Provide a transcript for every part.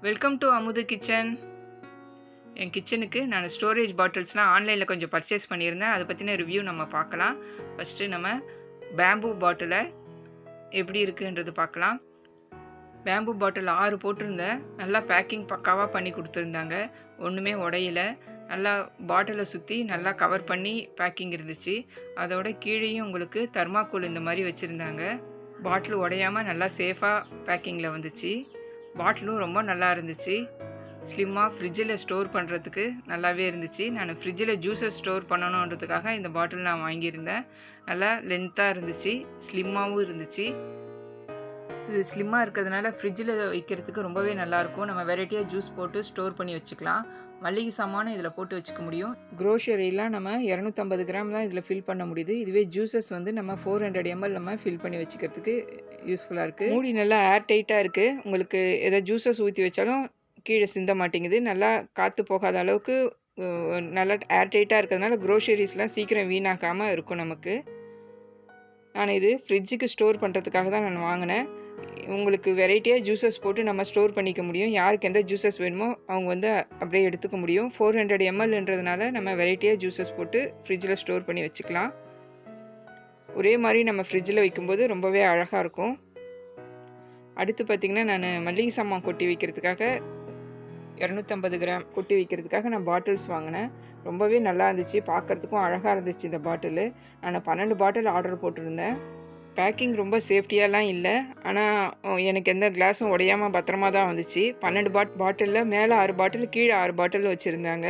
Welcome to அமுது kitchen. என் கிச்சனுக்கு நான் ஸ்டோரேஜ் பாட்டில்ஸ்லாம் ஆன்லைனில் கொஞ்சம் பர்ச்சேஸ் பண்ணியிருந்தேன். அதை பற்றின ரிவ்யூ நம்ம பார்க்கலாம். ஃபஸ்ட்டு நம்ம பேம்பூ பாட்டிலை எப்படி இருக்குன்றது பார்க்கலாம். பேம்பூ பாட்டில் 6 போட்டிருந்தேன். நல்லா பேக்கிங் பக்காவாக பண்ணி கொடுத்துருந்தாங்க. ஒன்றுமே உடையில. நல்லா பாட்டிலை சுற்றி நல்லா கவர் பண்ணி பேக்கிங் இருந்துச்சு. அதோட கீழேயும் உங்களுக்கு தர்மாக்கோல் இந்த மாதிரி வச்சுருந்தாங்க. பாட்டில் உடையாமல் நல்லா சேஃபாக பேக்கிங்கில் வந்துச்சு. பாட்டிலும் ரொம்ப நல்லா இருந்துச்சு. ஸ்லிம்மாக ஃப்ரிட்ஜில் ஸ்டோர் பண்ணுறதுக்கு நல்லாவே இருந்துச்சு. நான் ஃப்ரிட்ஜில் ஜூஸஸ் ஸ்டோர் பண்ணணுன்றதுக்காக இந்த பாட்டில் நான் வாங்கியிருந்தேன். நல்லா லென்த்தாக இருந்துச்சு, ஸ்லிம்மாகவும் இருந்துச்சு. இது ஸ்லிம்மாக இருக்கிறதுனால ஃப்ரிட்ஜில் வைக்கிறதுக்கு ரொம்பவே நல்லாயிருக்கும். நம்ம வெரைட்டியாக ஜூஸ் போட்டு ஸ்டோர் பண்ணி வச்சுக்கலாம். மளிகை சாமானும் இதில் போட்டு வச்சுக்க முடியும். க்ரோசரிலாம் நம்ம 250 கிராம் தான் இதில் ஃபில் பண்ண முடியுது. இதுவே ஜூஸஸ் வந்து நம்ம 400 ml நம்ம ஃபில் பண்ணி வச்சுக்கிறதுக்கு யூஸ்ஃபுல்லாக இருக்குது. மூடி நல்லா ஏர் டைட்டாக இருக்குது. உங்களுக்கு எதாவது ஜூஸஸ் ஊற்றி வச்சாலும் கீழே சிந்த மாட்டேங்குது. நல்லா காற்று போகாத அளவுக்கு நல்லா ஏர் டைட்டாக இருக்கிறதுனால க்ரோசரிஸ்லாம் சீக்கிரம் வீணாக்காமல் இருக்கும் நமக்கு. நான் இது ஃப்ரிட்ஜுக்கு ஸ்டோர் பண்ணுறதுக்காக தான் நான் வாங்கினேன். உங்களுக்கு வெரைட்டியாக ஜூஸஸ் போட்டு நம்ம ஸ்டோர் பண்ணிக்க முடியும். யாருக்கு எந்த ஜூஸஸ் வேணுமோ அவங்க வந்து அப்படியே எடுத்துக்க முடியும். 400 mlன்றதுனால நம்ம வெரைட்டியாக ஜூஸஸ் போட்டு ஃப்ரிட்ஜில் ஸ்டோர் பண்ணி வச்சுக்கலாம். ஒரே மாதிரி நம்ம ஃப்ரிட்ஜில் வைக்கும்போது ரொம்பவே அழகாக இருக்கும். அடுத்து பார்த்திங்கன்னா நான் மளிகை சாமான் கொட்டி வைக்கிறதுக்காக 250 கிராம் கொட்டி வைக்கிறதுக்காக நான் பாட்டில்ஸ் வாங்கினேன். ரொம்பவே நல்லா இருந்துச்சு, பார்க்குறதுக்கும் அழகாக இருந்துச்சு இந்த பாட்டிலு. நான் 12 பாட்டில் ஆர்டர் போட்டிருந்தேன். பேக்கிங் ரொம்ப சேஃப்டியாலாம் இல்லை, ஆனால் எனக்கு எந்த கிளாஸும் உடையாமல் பத்திரமா தான் வந்துச்சு. 12 பாட்டிலில் மேலே 6 பாட்டில் கீழே 6 பாட்டில் வச்சுருந்தாங்க.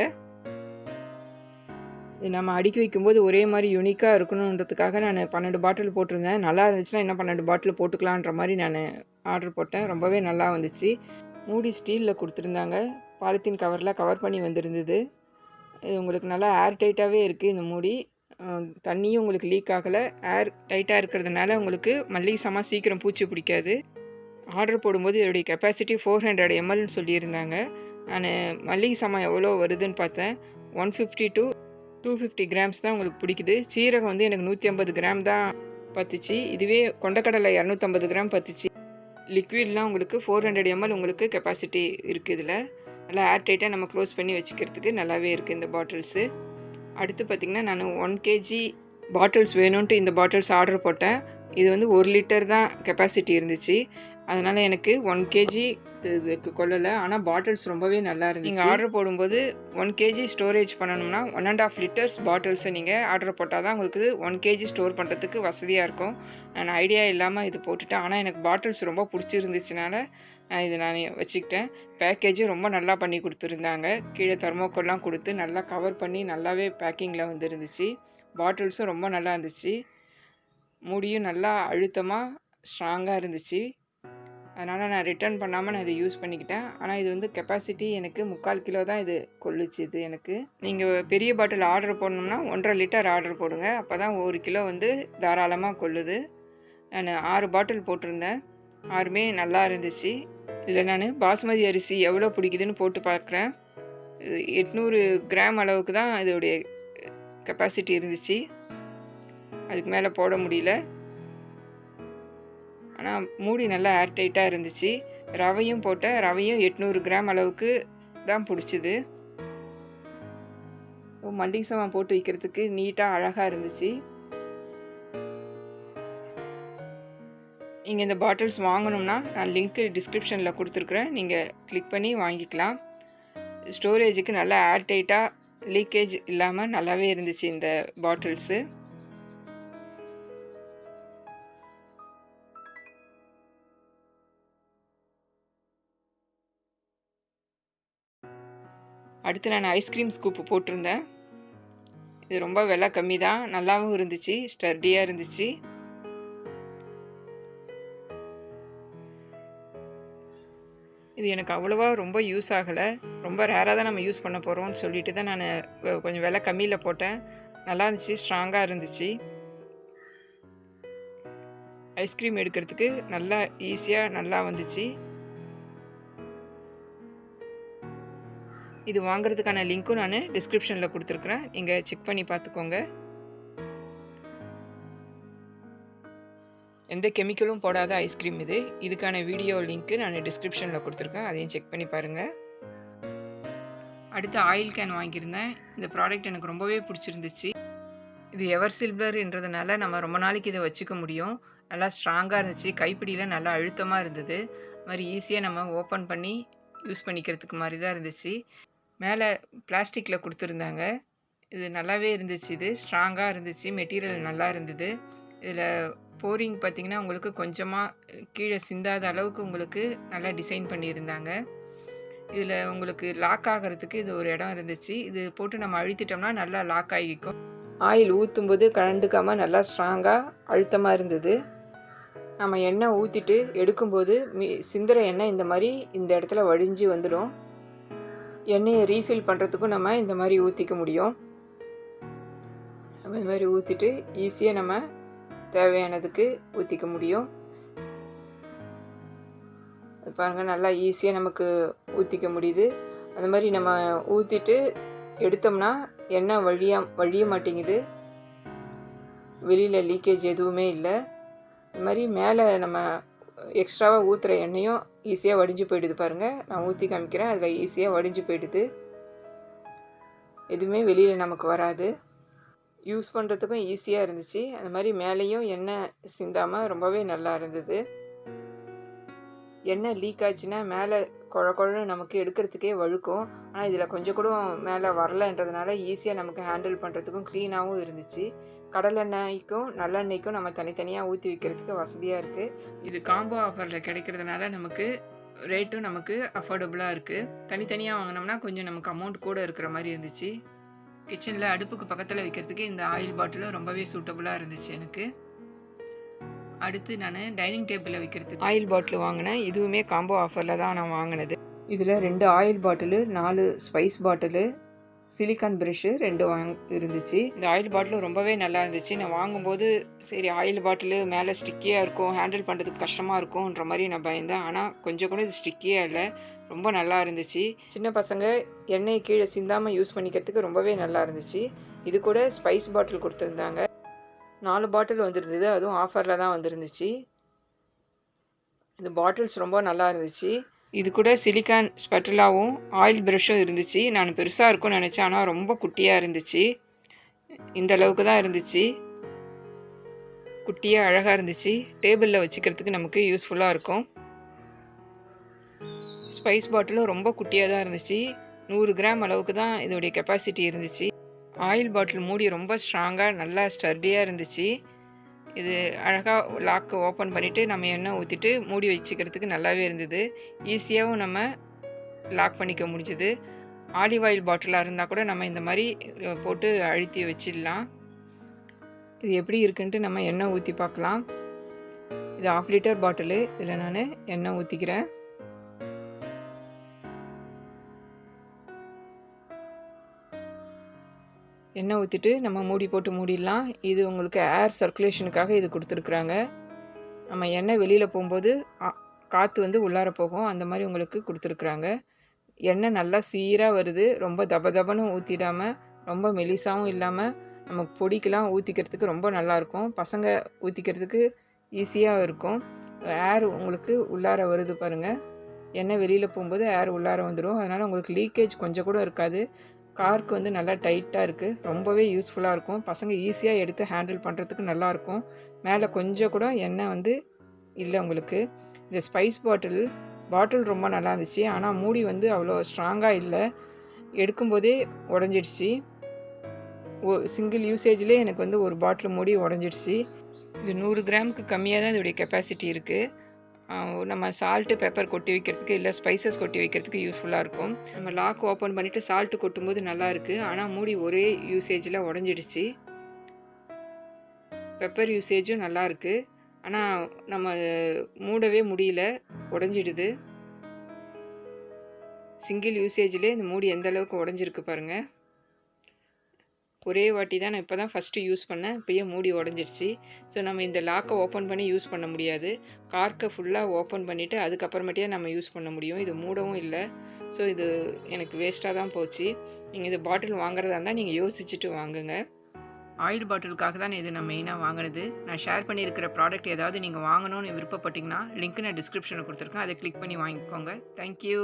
இது நம்ம அடுக்கி வைக்கும்போது ஒரே மாதிரி யூனிக்காக இருக்கணுன்றதுக்காக நான் 12 பாட்டில் போட்டிருந்தேன். நல்லா இருந்துச்சுன்னா இன்னும் 12 பாட்டில் போட்டுக்கலான்ற மாதிரி நான் ஆர்டர் போட்டேன். ரொம்பவே நல்லா வந்துச்சு. மூடி ஸ்டீலில் கொடுத்துருந்தாங்க. பாலித்தீன் கவரில் கவர் பண்ணி வந்திருந்தது. இது உங்களுக்கு நல்லா ஏர் டைட்டாகவே இருக்குது. இந்த மூடி தண்ணியும் உங்களுக்கு லீக் ஆகலை. ஏர் டைட்டாக இருக்கிறதுனால உங்களுக்கு மல்லிகை சாமான் சீக்கிரம் பூச்சி பிடிக்காது. ஆர்டர் போடும்போது இதோடைய கெப்பாசிட்டி 400 mlன்னு சொல்லியிருந்தாங்க. நான் மல்லிகை சாமான் எவ்வளோ வருதுன்னு பார்த்தேன். 150 to 250 கிராம்ஸ் தான் உங்களுக்கு பிடிக்குது. சீரகம் வந்து எனக்கு 150 கிராம் தான் பத்துச்சு. இதுவே கொண்டக்கடலை 250 கிராம் பத்துச்சு. லிக்விட்லாம் உங்களுக்கு 400 ml உங்களுக்கு கெப்பாசிட்டி இருக்குது. இதில் நல்லா ஏர் டைட்டாக நம்ம க்ளோஸ் பண்ணி வச்சுக்கிறதுக்கு நல்லாவே இருக்குது இந்த பாட்டில்ஸு. அடுத்து பார்த்திங்கன்னா நான் 1 kg பாட்டில்ஸ் வேணும்ன்ட்டு இந்த பாட்டில்ஸ் ஆர்டர் போட்டேன். இது வந்து 1 லிட்டர் தான் கெப்பாசிட்டி இருந்துச்சு. அதனால் எனக்கு 1 kg இதுக்கு கொள்ளலை. ஆனால் பாட்டில்ஸ் ரொம்பவே நல்லா இருந்துச்சு. நீங்கள் ஆர்டர் போடும்போது 1 kg ஸ்டோரேஜ் பண்ணணும்னா 1.5 லிட்டர்ஸ் பாட்டில்ஸை நீங்கள் ஆர்டர் போட்டால் தான் உங்களுக்கு 1 kg ஸ்டோர் பண்ணுறதுக்கு வசதியாக இருக்கும். நான் ஐடியா இல்லாமல் இது போட்டுட்டேன். ஆனால் எனக்கு பாட்டில்ஸ் ரொம்ப பிடிச்சிருந்துச்சுனால நான் வச்சுக்கிட்டேன். பேக்கேஜும் ரொம்ப நல்லா பண்ணி கொடுத்துருந்தாங்க. கீழே தெர்மோக்கோல்லாம் கொடுத்து நல்லா கவர் பண்ணி நல்லாவே பேக்கிங்கில் வந்துருந்துச்சு. பாட்டில்ஸும் ரொம்ப நல்லா இருந்துச்சு. மூடியும் நல்லா அழுத்தமாக ஸ்ட்ராங்காக இருந்துச்சு. அதனால் நான் ரிட்டர்ன் பண்ணாமல் நான் இதை யூஸ் பண்ணிக்கிட்டேன். ஆனால் இது வந்து கெப்பாசிட்டி எனக்கு 3/4 கிலோ தான் இது கொள்ளுச்சு. இது எனக்கு நீங்கள் பெரிய பாட்டில் ஆர்டர் போடணும்னா 1.5 லிட்டர் ஆர்டர் போடுங்க. அப்போ தான் 1 கிலோ வந்து தாராளமாக கொள்ளுது. நான் 6 பாட்டில் போட்டிருந்தேன். 6மே நல்லா இருந்துச்சு. இதில் நான் பாஸ்மதி அரிசி எவ்வளோ பிடிக்குதுன்னு போட்டு பார்க்குறேன். 800 கிராம் அளவுக்கு தான் இதோடைய கெப்பாசிட்டி இருந்துச்சு. அதுக்கு மேலே போட முடியல. ஆனால் மூடி நல்லா ஏர் டைட்டாக இருந்துச்சு. ரவையும் போட்டேன். ரவையும் 800 கிராம் அளவுக்கு தான் பிடிச்சிது. மல்லிகை சாமான் போட்டு வைக்கிறதுக்கு நீட்டாக அழகாக இருந்துச்சு. நீங்கள் இந்த பாட்டில்ஸ் வாங்கணும்னா நான் லிங்க்கு டிஸ்கிரிப்ஷனில் கொடுத்துருக்குறேன். நீங்கள் கிளிக் பண்ணி வாங்கிக்கலாம். ஸ்டோரேஜுக்கு நல்லா ஏர் டைட்டாக லீக்கேஜ் இல்லாமல் நல்லாவே இருந்துச்சு இந்த பாட்டில்ஸு. அடுத்து நான் ஐஸ்கிரீம் ஸ்கூப்பு போட்டிருந்தேன். இது ரொம்ப விலை கம்மி தான். நல்லாவும் இருந்துச்சு, ஸ்டர்டியாக இருந்துச்சு. இது எனக்கு அவ்வளோவா ரொம்ப யூஸ் ஆகலை. ரொம்ப ரேராக தான் நம்ம யூஸ் பண்ண போகிறோம்னு சொல்லிட்டு தான் நான் கொஞ்சம் விலை கம்மியில் போட்டேன். நல்லா இருந்துச்சு, ஸ்ட்ராங்காக இருந்துச்சு. ஐஸ்கிரீம் எடுக்கிறதுக்கு நல்லா ஈஸியாக நல்லா வந்துச்சு. இது வாங்குறதுக்கான லிங்க்கும் நான் டிஸ்கிரிப்ஷனில் கொடுத்துருக்குறேன். நீங்கள் செக் பண்ணி பார்த்துக்கோங்க. எந்த கெமிக்கலும் போடாத ஐஸ்கிரீம் இது. இதுக்கான வீடியோ லிங்க்கு நான் டிஸ்கிரிப்ஷனில் கொடுத்துருக்கேன், அதையும் செக் பண்ணி பாருங்கள். அடுத்து ஆயில் கேன் வாங்கியிருந்தேன். இந்த ப்ராடக்ட் எனக்கு ரொம்பவே பிடிச்சிருந்துச்சு. இது எவர் சில்வர்ன்றதுனால நம்ம ரொம்ப நாளைக்கு இதை வச்சுக்க முடியும். நல்லா ஸ்ட்ராங்காக இருந்துச்சு, கைப்பிடியில் நல்லா அழுத்தமாக இருந்தது. இது மாதிரி ஈஸியாக நம்ம ஓப்பன் பண்ணி யூஸ் பண்ணிக்கிறதுக்கு மாதிரி தான் இருந்துச்சு. மேலே பிளாஸ்டிக்கில் கொடுத்துருந்தாங்க. இது நல்லாவே இருந்துச்சு. இது ஸ்ட்ராங்காக இருந்துச்சு, மெட்டீரியல் நல்லா இருந்தது. இதில் போரிங் பார்த்திங்கன்னா உங்களுக்கு கொஞ்சமாக கீழே சிந்தாத அளவுக்கு உங்களுக்கு நல்லா டிசைன் பண்ணியிருந்தாங்க. இதில் உங்களுக்கு லாக் ஆகிறதுக்கு இது ஒரு இடம் இருந்துச்சு. இது போட்டு நம்ம அழுத்திட்டோம்னா நல்லா லாக் ஆகிக்கும். ஆயில் ஊற்றும்போது கலண்டுக்காமல் நல்லா ஸ்ட்ராங்காக அழுத்தமாக இருந்தது. நம்ம எண்ணெய் ஊற்றிட்டு எடுக்கும்போது சிந்துற எண்ணெய் இந்த மாதிரி இந்த இடத்துல வடிஞ்சு வந்துடும். எண்ணெயை ரீஃபில் பண்ணுறதுக்கும் நம்ம இந்த மாதிரி ஊற்றிக்க முடியும். இந்த மாதிரி ஊற்றிட்டு ஈஸியாக நம்ம தேவையானதுக்கு ஊற்றிக்க முடியும். பாருங்கள், நல்லா ஈஸியாக நமக்கு ஊற்றிக்க முடியுது. அந்த மாதிரி நம்ம ஊற்றிட்டு எடுத்தோம்னா எண்ணெய் வழிய மாட்டேங்குது, வெளியில் லீக்கேஜ் எதுவுமே இல்லை. இது மாதிரி மேலே நம்ம எக்ஸ்ட்ராவாக ஊற்றுற எண்ணெயும் ஈஸியாக வடிஞ்சு போயிடுது. பாருங்கள், நான் ஊற்றி காமிக்கிறேன். அதில் ஈஸியாக வடிஞ்சு போயிடுது, எதுவுமே வெளியில் நமக்கு வராது. யூஸ் பண்ணுறதுக்கும் ஈஸியாக இருந்துச்சு. அந்த மாதிரி மேலேயும் எண்ணெய் சிந்தாமல் ரொம்பவே நல்லா இருந்தது. எண்ணெய் லீக் ஆச்சுன்னா மேலே குழன்னு நமக்கு எடுக்கிறதுக்கே வழுக்கும். ஆனால் இதில் கொஞ்சம் கூட மேலே வரலன்றதுனால ஈஸியாக நமக்கு ஹேண்டில் பண்ணுறதுக்கும் க்ளீனாகவும் இருந்துச்சு. கடலெண்ணெய்க்கும் நல்லெண்ணெய்க்கும் நம்ம தனித்தனியாக ஊற்றி வைக்கிறதுக்கு வசதியாக இருக்குது. இது காம்போ ஆஃபரில் கிடைக்கிறதுனால நமக்கு ரேட்டும் நமக்கு அஃபோர்டபுளாக இருக்குது. தனித்தனியாக வாங்கினோம்னா கொஞ்சம் நமக்கு அமௌண்ட் கூட இருக்கிற மாதிரி இருந்துச்சு. கிச்சனில் அடுப்புக்கு பக்கத்தில் வைக்கிறதுக்கு இந்த ஆயில் பாட்டிலும் ரொம்பவே சூட்டபுளாக இருந்துச்சு எனக்கு. அடுத்து நான் டைனிங் டேபிளில் வைக்கிறதுக்கு ஆயில் பாட்டில் வாங்கினேன். இதுவுமே காம்போ ஆஃபரில் தான் நான் வாங்கினது. இதில் 2 oil bottle, 4 spice bottle, silicone brush 2 இருந்துச்சு. இந்த ஆயில் பாட்டிலும் ரொம்பவே நல்லா இருந்துச்சு. நான் வாங்கும்போது சரி ஆயில் பாட்டிலு மேலே ஸ்டிக்கியாக இருக்கும், ஹேண்டில் பண்ணுறதுக்கு கஷ்டமாக இருக்கும்ன்ற மாதிரி நான் பயந்தேன். ஆனால் கொஞ்சம் கூட இது ஸ்டிக்கியாக இல்லை, ரொம்ப நல்லா இருந்துச்சு. சின்ன பசங்க எண்ணெய் கீழே சிந்தாமல் யூஸ் பண்ணிக்கிறதுக்கு ரொம்பவே நல்லா இருந்துச்சு. இது கூட ஸ்பைஸ் பாட்டில் கொடுத்துருந்தாங்க. 4 பாட்டில் வந்துருந்தது, அதுவும் ஆஃபரில் தான் வந்துருந்துச்சு. இந்த பாட்டில்ஸ் ரொம்ப நல்லா இருந்துச்சு. இது கூட சிலிக்கான் ஸ்பட்டுலாவும் ஆயில் ப்ரஷ்ஷும் இருந்துச்சு. நான் பெருசாக இருக்கும்னு நினச்சேன், ஆனால் ரொம்ப குட்டியாக இருந்துச்சு. இந்த அளவுக்கு தான் இருந்துச்சு, குட்டியாக அழகாக இருந்துச்சு. டேபிளில் வச்சுக்கிறதுக்கு நமக்கு யூஸ்ஃபுல்லாக இருக்கும். ஸ்பைஸ் பாட்டிலும் ரொம்ப குட்டியாக தான் இருந்துச்சு. 100 கிராம் அளவுக்கு தான் இதோடைய கெப்பாசிட்டி இருந்துச்சு. ஆயில் பாட்டில் மூடி ரொம்ப ஸ்ட்ராங்காக நல்லா ஸ்டர்டியாக இருந்துச்சு. இது அழகாக லாக்கு ஓப்பன் பண்ணிவிட்டு நம்ம எண்ணெய் ஊற்றிட்டு மூடி வச்சுக்கிறதுக்கு நல்லாவே இருந்தது. ஈஸியாகவும் நம்ம லாக் பண்ணிக்க முடிஞ்சுது. ஆலிவ் ஆயில் பாட்டிலாக இருந்தால் கூட நம்ம இந்த மாதிரி போட்டு அழுத்தி வச்சிடலாம். இது எப்படி இருக்குன்ட்டு நம்ம எண்ணெய் ஊற்றி பார்க்கலாம். இது 1/2 லிட்டர் பாட்டிலு. இதில் நான் எண்ணெய் ஊற்றிக்கிறேன். எண்ணெய் ஊற்றிட்டு நம்ம மூடி போட்டு மூடிடலாம். இது உங்களுக்கு ஏர் சர்க்குலேஷனுக்காக இது கொடுத்துருக்குறாங்க. நம்ம எண்ணெய் வெளியில் போகும்போது காற்று உள்ளார போகும், அந்த மாதிரி உங்களுக்கு கொடுத்துருக்குறாங்க. எண்ணெய் நல்லா சீராக வருது. ரொம்ப தபன்னு ஊற்றிடாமல், ரொம்ப மெலிசாகவும் இல்லாமல் நமக்கு பொடிக்கெலாம் ஊற்றிக்கிறதுக்கு ரொம்ப நல்லாயிருக்கும். பசங்க ஊற்றிக்கிறதுக்கு ஈஸியாக இருக்கும். ஏர் உங்களுக்கு உள்ளார வருது பாருங்கள். எண்ணெய் வெளியில் போகும்போது ஏர் உள்ளார வந்துடும். அதனால் உங்களுக்கு லீக்கேஜ் கொஞ்சம் கூட இருக்காது. கார்க்கு நல்லா டைட்டாக இருக்குது. ரொம்பவே யூஸ்ஃபுல்லாக இருக்கும். பசங்க ஈஸியாக எடுத்து ஹேண்டில் பண்ணுறதுக்கு நல்லாயிருக்கும். மேலே கொஞ்சம் கூட எண்ணெய் இல்லை உங்களுக்கு. இந்த ஸ்பைஸ் பாட்டில் ரொம்ப நல்லா இருந்துச்சு. ஆனால் மூடி அவ்வளோ ஸ்ட்ராங்காக இல்லை. எடுக்கும்போதே உடஞ்சிடுச்சு. சிங்கிள் யூசேஜ்லேயே எனக்கு ஒரு பாட்டில் மூடி உடஞ்சிடுச்சு. இது 100 கிராமுக்கு கம்மியாக தான் இதோடைய கெப்பாசிட்டி இருக்குது. நம்ம சால்ட்டு பெப்பர் கொட்டி வைக்கிறதுக்கு இல்லை ஸ்பைசஸ் கொட்டி வைக்கிறதுக்கு யூஸ்ஃபுல்லாக இருக்கும். நம்ம லாக் ஓப்பன் பண்ணிவிட்டு சால்ட்டு கொட்டும்போது நல்லாயிருக்கு. ஆனால் மூடி ஒரே யூசேஜில் உடஞ்சிடுச்சு. பெப்பர் யூசேஜும் நல்லாயிருக்கு, ஆனால் நம்ம மூடவே முடியல, உடஞ்சிடுது. சிங்கிள் யூசேஜ்லேயே இந்த மூடி எந்த அளவுக்கு உடஞ்சிருக்கு பாருங்கள். ஒரே வாட்டி தான் நான் இப்போ தான் ஃபஸ்ட்டு யூஸ் பண்ணேன், இப்போயே மூடி உடஞ்சிடுச்சு. ஸோ நம்ம இந்த லாக்கை ஓப்பன் பண்ணி யூஸ் பண்ண முடியாது. கார்க்கை ஃபுல்லாக ஓப்பன் பண்ணிவிட்டு அதுக்கப்புறமேட்டே நம்ம யூஸ் பண்ண முடியும். இது மூடவும் இல்லை. ஸோ இது எனக்கு வேஸ்ட்டாக தான் போச்சு. நீங்கள் இது பாட்டில் வாங்குறதா இருந்தால் நீங்கள் யோசிச்சுட்டு வாங்குங்க. ஆயில் பாட்டிலுக்காக தான் இது நான் மெயினாக வாங்கினது. நான் ஷேர் பண்ணியிருக்கிற ப்ராடக்ட் ஏதாவது நீங்கள் வாங்கணும்னு விருப்பப்பட்டீங்கன்னா லிங்க் நான் டிஸ்கிரிப்ஷனில் கொடுத்துருக்கேன். அதை கிளிக் பண்ணி வாங்கிக்கோங்க. தேங்க்யூ.